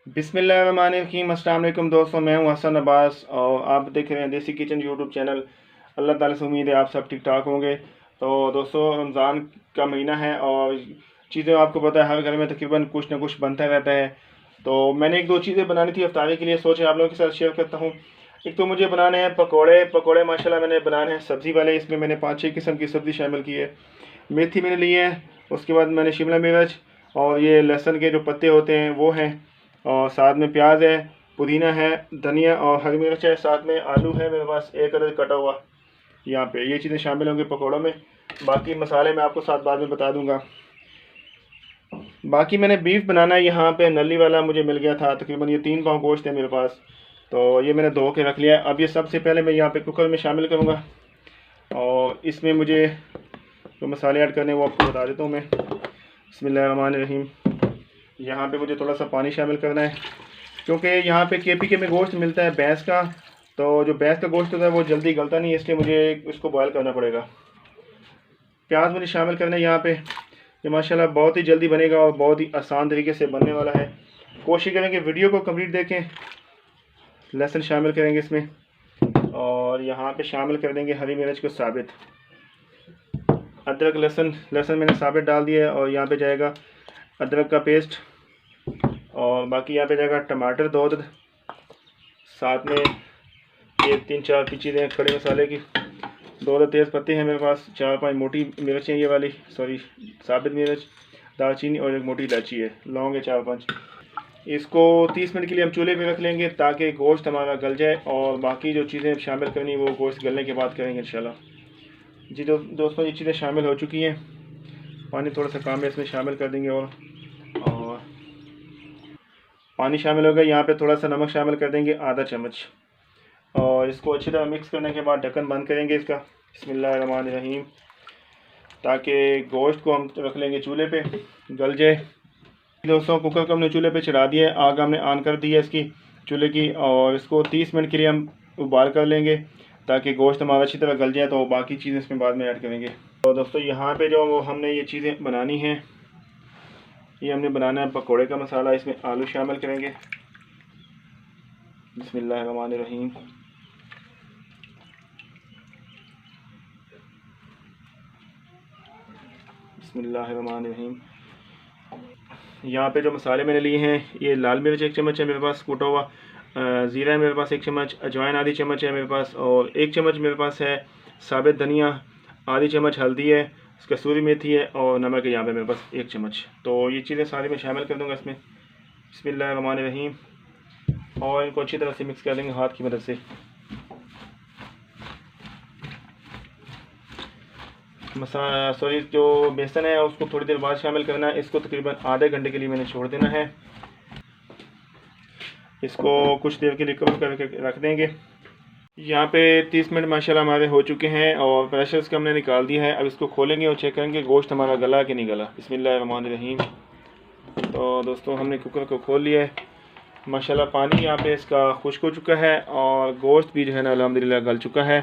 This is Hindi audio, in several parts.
बिस्मिल्लाहिर्रहमानिर्रहीम। अस्सलाम वालेकुम दोस्तों, मैं हूं हसन अब्बास और आप देख रहे हैं देसी किचन यूट्यूब चैनल। अल्लाह ताला से उम्मीद है आप सब ठीक ठाक होंगे। तो दोस्तों, रमज़ान का महीना है और चीज़ें आपको पता है हर घर में तकरीबन कुछ ना कुछ बनता रहता है। तो मैंने एक दो चीज़ें बनानी थी इफ्तारी के लिए, सोचे आप लोगों के साथ शेयर करता हूँ। एक तो मुझे बनाने हैं पकोड़े माशाल्लाह मैंने बनाने हैं सब्ज़ी वाले। इसमें मैंने 5-6 किस्म की सब्ज़ी शामिल की है। मेथी मैंने ली है, उसके बाद मैंने शिमला मिर्च और ये लहसुन के जो पत्ते होते हैं वो हैं, और साथ में प्याज है, पुदीना है, धनिया और हरी मिर्च है, साथ में आलू है मेरे पास एक अदद कटा हुआ। यहाँ पे ये चीज़ें शामिल होंगी पकौड़ों में। बाकी मसाले मैं आपको साथ बाद में बता दूंगा। बाकी मैंने बीफ बनाना है, यहाँ पे नली वाला मुझे मिल गया था, तकरीबन ये 3 पाव गोश्त है मेरे पास। तो ये मैंने धो के रख लिया है। अब ये सबसे पहले मैं यहाँ पे कुकर में शामिल करूँगा और इसमें मुझे जो मसाले ऐड करने हैं वो आपको बता देता हूँ मैं। बिस्मिल्लाहिर्रहमानिर्रहीम। यहाँ पे मुझे थोड़ा सा पानी शामिल करना है, क्योंकि यहाँ पे केपीके में गोश्त मिलता है भैंस का। तो जो भैंस का गोश्त होता है वो जल्दी गलता नहीं है, इसलिए मुझे इसको बॉयल करना पड़ेगा। प्याज मुझे शामिल करना है यहाँ पे। ये माशाल्लाह बहुत ही जल्दी बनेगा और बहुत ही आसान तरीके से बनने वाला है। कोशिश करेंगे वीडियो को कंप्लीट देखें। लहसुन शामिल करेंगे इसमें और यहाँ पे शामिल कर देंगे हरी मिर्च को साबित। अदरक लहसुन मैंने साबित डाल दिया है और यहाँ पे जाएगा अदरक का पेस्ट, और बाकी यहाँ पे जाएगा टमाटर 2 अदद, साथ में ये 3-4 की चीज़ें खड़े मसाले की, 2 अदद तेज़ पत्ते हैं मेरे पास, 4-5 मोटी मिर्चें ये वाली साबित मिर्च, दालचीनी और एक मोटी इलायची है, लौंग है 4-5। इसको 30 मिनट के लिए हम चूल्हे पे रख लेंगे ताकि गोश्त हमारा गल जाए, और बाकी जो चीज़ें शामिल करनी वो गोश्त गलने के बाद करेंगे इंशाल्लाह। जी दोस्तों, ये चीज़ें शामिल हो चुकी हैं। पानी थोड़ा सा कम है, इसमें शामिल कर देंगे और पानी शामिल हो गया। यहाँ पे थोड़ा सा नमक शामिल कर देंगे आधा चम्मच, और इसको अच्छी तरह मिक्स करने के बाद ढक्कन बंद करेंगे इसका। बिस्मिल्लाहिर्रहमानिर्रहीम। ताकि गोश्त को हम रख लेंगे चूल्हे पे गल जाए। दोस्तों, कुकर को हमने चूल्हे पे चढ़ा दिया है, आग हमने ऑन कर दी है इसकी चूल्हे की, और इसको 30 मिनट के लिए हम उबाल कर लेंगे ताकि गोश्त हमारा अच्छी तरह गल जाए। तो बाकी चीज़ें इसमें बाद में ऐड करेंगे। तो दोस्तों, यहाँ पे जो हमने ये चीज़ें बनानी हैं, ये हमने बनाना है पकोड़े का मसाला। इसमें आलू शामिल करेंगे। बिस्मिल्लाहिर्रहमानिर्रहीम। बिस्मिल्लाहिर्रहमानिर्रहीम। यहाँ पे जो मसाले मैंने लिए हैं, ये लाल मिर्च 1 चम्मच है मेरे पास कूटा हुआ, ज़ीरा है मेरे पास 1 चम्मच, अजवाइन आधी चम्मच है मेरे पास, और 1 चम्मच मेरे पास है साबित धनिया, आधी चम्मच हल्दी है, कसूरी मेथी है, और नमक है यहाँ पे मेरे पास 1 चम्मच। तो ये चीज़ें सारी मैं शामिल कर दूँगा इसमें। बिस्मिल्लाहिर्रहमानिर्रहीम। और इनको अच्छी तरह से मिक्स कर देंगे हाथ की मदद से। जो बेसन है उसको थोड़ी देर बाद शामिल करना है। इसको तकरीबन आधे घंटे के लिए मैंने छोड़ देना है। इसको कुछ देर के लिए कवर करके रख देंगे। यहाँ पे 30 मिनट माशाल्लाह हमारे हो चुके हैं और प्रेशर इसका हमने निकाल दिया है। अब इसको खोलेंगे और चेक करेंगे गोश्त हमारा गला कि नहीं गला। बिस्मिल्लाहिर्रहमानिर्रहीम। तो दोस्तों, हमने कुकर को खोल लिया है। माशाल्लाह पानी यहाँ पे इसका खुश्क हो चुका है और गोश्त भी जो है ना अल्हम्दुलिल्लाह गल चुका है।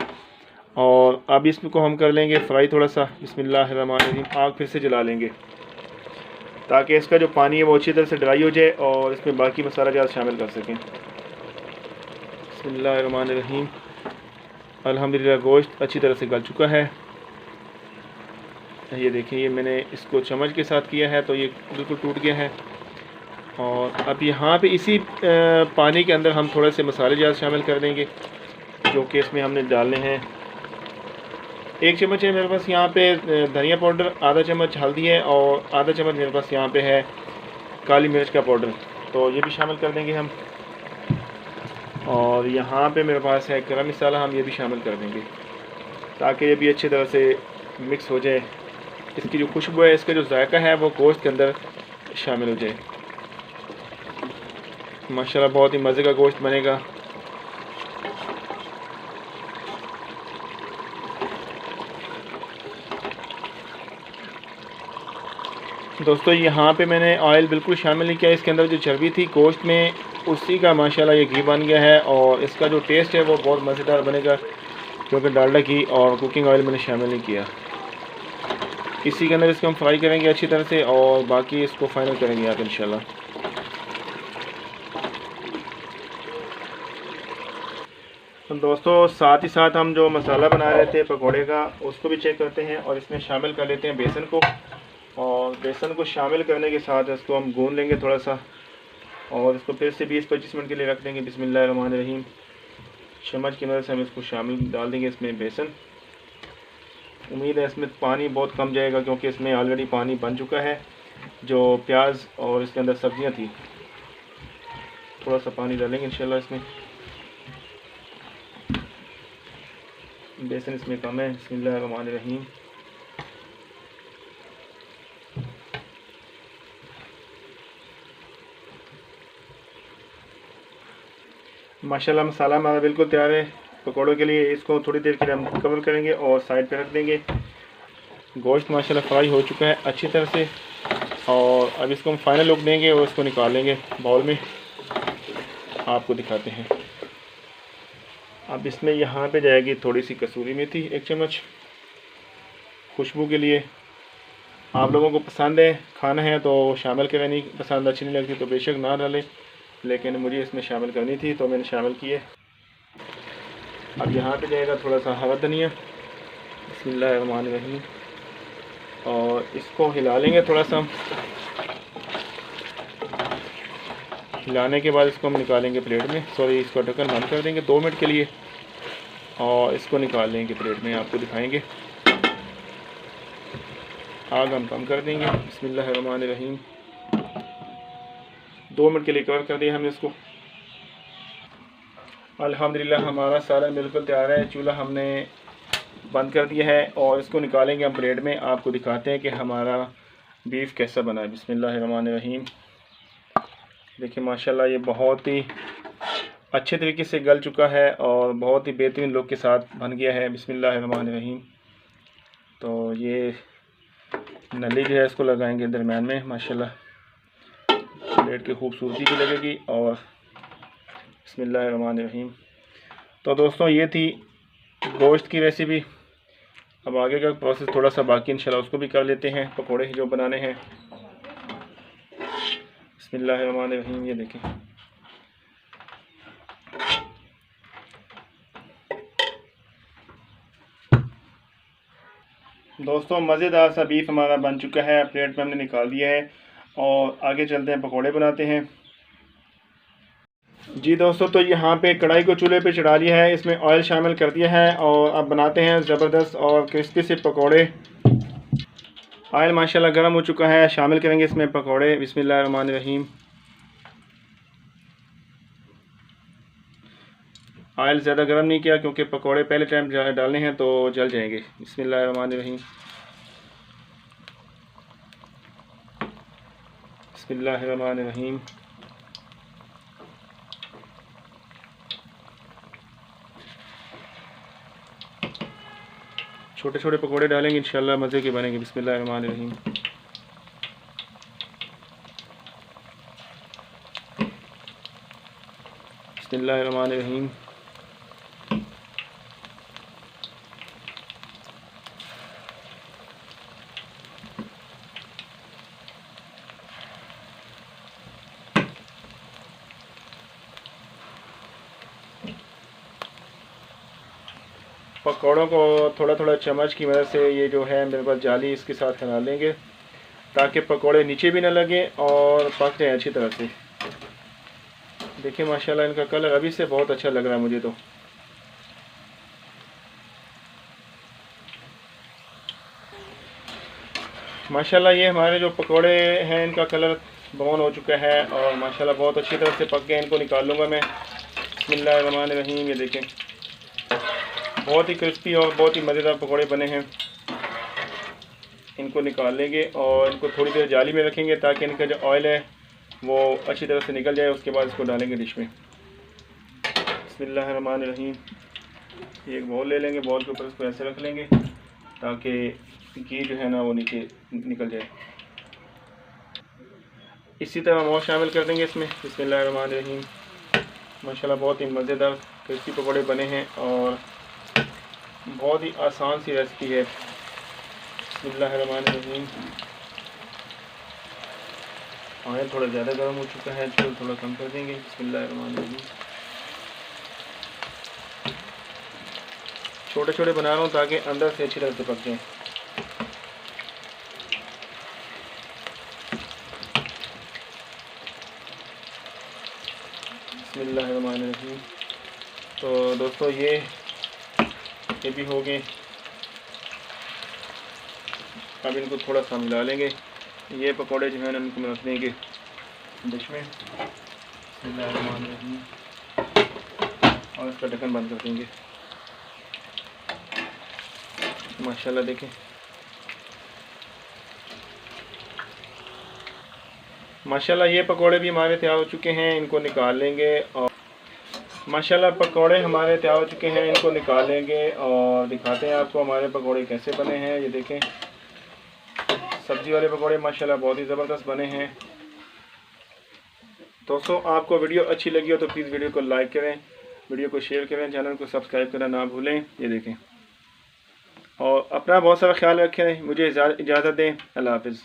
और अब इसको हम कर लेंगे फ्राई थोड़ा सा। बिस्मिल्लाहिर्रहमानिर्रहीम। आग फिर से जला लेंगे ताकि इसका जो पानी है वो अच्छी तरह से ड्राई हो जाए और इसमें बाकी मसाला जात शामिल कर सकें। बिस्मिल्लाहिर्रहमानिर्रहीम। अल्हम्दुलिल्लाह गोश्त अच्छी तरह से गल चुका है। ये देखिए, ये मैंने इसको चम्मच के साथ किया है तो ये बिल्कुल टूट गया है। और अब यहाँ पे इसी पानी के अंदर हम थोड़े से मसाले जात शामिल कर देंगे जो कि इसमें हमने डालने हैं। 1 चम्मच है मेरे पास यहाँ पे धनिया पाउडर, आधा चम्मच हल्दी है, और आधा चम्मच मेरे पास यहाँ पे है काली मिर्च का पाउडर। तो ये भी शामिल कर देंगे हम। और यहाँ पे मेरे पास है गरम मसाला, हम ये भी शामिल कर देंगे ताकि ये भी अच्छी तरह से मिक्स हो जाए। इसकी जो खुशबू है, इसका जो जायका है वो गोश्त के अंदर शामिल हो जाए। माशाल्लाह बहुत ही मज़े का गोश्त बनेगा। दोस्तों, यहाँ पे मैंने ऑयल बिल्कुल शामिल नहीं किया। इसके अंदर जो चर्बी थी गोश्त में, उसी का माशाल्लाह ये घी बन गया है और इसका जो टेस्ट है वो बहुत मज़ेदार बनेगा, क्योंकि डालडा घी और कुकिंग ऑयल मैंने शामिल नहीं किया। इसी के अंदर इसको हम फ्राई करेंगे अच्छी तरह से और बाकी इसको फाइनल करेंगे आप इंशाल्लाह। तो दोस्तों साथ ही साथ हम जो मसाला बना रहे थे पकोड़े का उसको भी चेक करते हैं और इसमें शामिल कर लेते हैं बेसन को। और बेसन को शामिल करने के साथ इसको हम गूंद लेंगे थोड़ा सा और इसको फिर से 20-25 मिनट के लिए रख देंगे। बिस्मिल्लाहिर्रहमानिर्रहीम। चम्मच की मदद से हम इसको शामिल डाल देंगे इसमें बेसन। उम्मीद है इसमें पानी बहुत कम जाएगा क्योंकि इसमें ऑलरेडी पानी बन चुका है जो प्याज और इसके अंदर सब्जियां थी। थोड़ा सा पानी डालेंगे इंशाल्लाह इसमें। बेसन इसमें कम है। बिस्मिल्लाहिर्रहमानिर्रहीम। माशाल्लाह मसाला हमारा बिल्कुल तैयार है पकौड़ों के लिए। इसको थोड़ी देर के लिए हम कवर करेंगे और साइड पे रख देंगे। गोश्त माशाल्लाह फ्राई हो चुका है अच्छी तरह से और अब इसको हम फाइनल लुक देंगे और इसको निकाल लेंगे बाउल में। आपको दिखाते हैं। अब इसमें यहाँ पे जाएगी थोड़ी सी कसूरी मेथी 1 चम्मच खुशबू के लिए। आप लोगों को पसंद है खाना है तो शामिल करें, नहीं पसंद अच्छी नहीं लगती तो बेशक ना डालें, लेकिन मुझे इसमें शामिल करनी थी तो मैंने शामिल की है। अब यहाँ पे जाएगा थोड़ा सा हरा धनिया। बिस्मिल्लाहिर्रहमानिर्रहीम। और इसको हिला लेंगे थोड़ा सा। हिलाने के बाद इसको हम निकालेंगे प्लेट में। सॉरी, इसको ढक्कन बंद कर देंगे 2 मिनट के लिए और इसको निकाल लेंगे प्लेट में। आपको दिखाएंगे। आग हम कम कर देंगे। बिस्मिल्लाहिर्रहमानिर्रहीम। 2 मिनट के लिए कवर कर दिया हमने इसको। अल्हम्दुलिल्लाह हमारा सालन बिल्कुल तैयार है। चूल्हा हमने बंद कर दिया है और इसको निकालेंगे हम प्लेट में। आपको दिखाते हैं कि हमारा बीफ कैसा बना है। बिस्मिल्लाहिर्रहमानिर्रहीम। देखिए माशाल्लाह ये बहुत ही अच्छे तरीके से गल चुका है और बहुत ही बेहतरीन लुक के साथ बन गया है। बिस्मिल्लाहिर्रहमानिर्रहीम। तो ये नली जो है इसको लगाएंगे दरम्यान में। माशाल्लाह प्लेट की खूबसूरती भी लगेगी। और बिस्मिल्लाहिर्रहमानिर्रहीम। तो दोस्तों ये थी गोश्त की रेसिपी। अब आगे का प्रोसेस थोड़ा सा बाकी इंशाल्लाह उसको भी कर लेते हैं। पकोड़े जो बनाने हैं। बिस्मिल्लाहिर्रहमानिर्रहीम। ये देखें दोस्तों मज़ेदार सा बीफ हमारा बन चुका है। प्लेट में हमने निकाल दिया है और आगे चलते हैं पकोड़े बनाते हैं। जी दोस्तों, तो यहाँ पे कढ़ाई को चूल्हे पे चढ़ा लिया है, इसमें ऑयल शामिल कर दिया है और अब बनाते हैं ज़बरदस्त और क्रिस्पी से पकोड़े। ऑयल माशाल्लाह गर्म हो चुका है, शामिल करेंगे इसमें पकोड़े। बिस्मिल्लाहिर्रहमानिर्रहीम। ऑयल ज़्यादा गर्म नहीं किया क्योंकि पकोड़े पहले टाइम डालने हैं तो जल जाएंगे। बिस्मिल्लाहिर्रहमानिर्रहीम। बिस्मिल्लाहिर्रहमानिर्रहीम। छोटे छोटे पकोड़े डालेंगे इंशाल्लाह मज़े के बनेंगे। बिस्मिल्लाहिर्रहमानिर्रहीम। बिस्मिल्लाहिर्रहमानिर्रहीम। पकौड़ों को थोड़ा थोड़ा चम्मच की मदद से ये जो है मेरे पास जाली इसके साथ हिला लेंगे ताकि पकौड़े नीचे भी ना लगे और पक जाए अच्छी तरह से। देखिए माशाल्लाह इनका कलर अभी से बहुत अच्छा लग रहा है मुझे तो। माशाल्लाह ये हमारे जो पकौड़े हैं इनका कलर ब्राउन हो चुका है और माशाल्लाह बहुत अच्छी तरह से पक गए। इनको निकाल लूँगा मैं। बिस्मिल्लाहिर्रहमानिर्रहीम। ये देखें बहुत ही क्रिस्पी और बहुत ही मज़ेदार पकौड़े बने हैं। इनको निकाल लेंगे और इनको थोड़ी देर जाली में रखेंगे ताकि इनका जो ऑयल है वो अच्छी तरह से निकल जाए। उसके बाद इसको डालेंगे डिश में। बिस्मिल्लाहिर्रहमानिर्रहीम। एक बाउल ले लेंगे, बाउल के ऊपर इसको ऐसे रख लेंगे ताकि घी जो है ना वो नीचे निकल जाए। इसी तरह हम और शामिल कर देंगे इसमें। बिस्मिल्लाहिर्रहमानिर्रहीम। माशाल्लाह बहुत ही मज़ेदार क्रिस्पी पकौड़े बने हैं और बहुत ही आसान सी रेसिपी है। बिस्मिल्लाहिर्रहमानिर्रहीम। ऑयल थोड़ा ज़्यादा गर्म हो चुका है तो थोड़ा कम कर देंगे। बिस्मिल्लाहिर्रहमानिर्रहीम। छोटे छोटे बना रहा हूँ ताकि अंदर से अच्छी तरह से पक जाएँ। बिस्मिल्लाहिर्रहमानिर्रहीम। तो दोस्तों ये भी हो गए। अब इनको थोड़ा सा मिला लेंगे। ये पकौड़े जो हैं इनको रख देंगे डिश में। बिस्मिल्लाहिर्रहमानिर्रहीम। और इसका ढक्कन बंद कर देंगे। माशाल्लाह देखें, माशाल्लाह ये पकौड़े भी हमारे तैयार हो चुके हैं। इनको निकाल लेंगे और माशाल्लाह पकौड़े हमारे तैयार हो चुके हैं। इनको निकाल लेंगे और दिखाते हैं आपको हमारे पकौड़े कैसे बने हैं। ये देखें, सब्ज़ी वाले पकौड़े माशाल्लाह बहुत ही ज़बरदस्त बने हैं। दोस्तों आपको वीडियो अच्छी लगी हो तो प्लीज़ वीडियो को लाइक करें, वीडियो को शेयर करें, चैनल को सब्सक्राइब करना ना भूलें। ये देखें, और अपना बहुत सारा ख्याल रखें। मुझे इजाज़त दें। अल्लाह हाफ़िज़।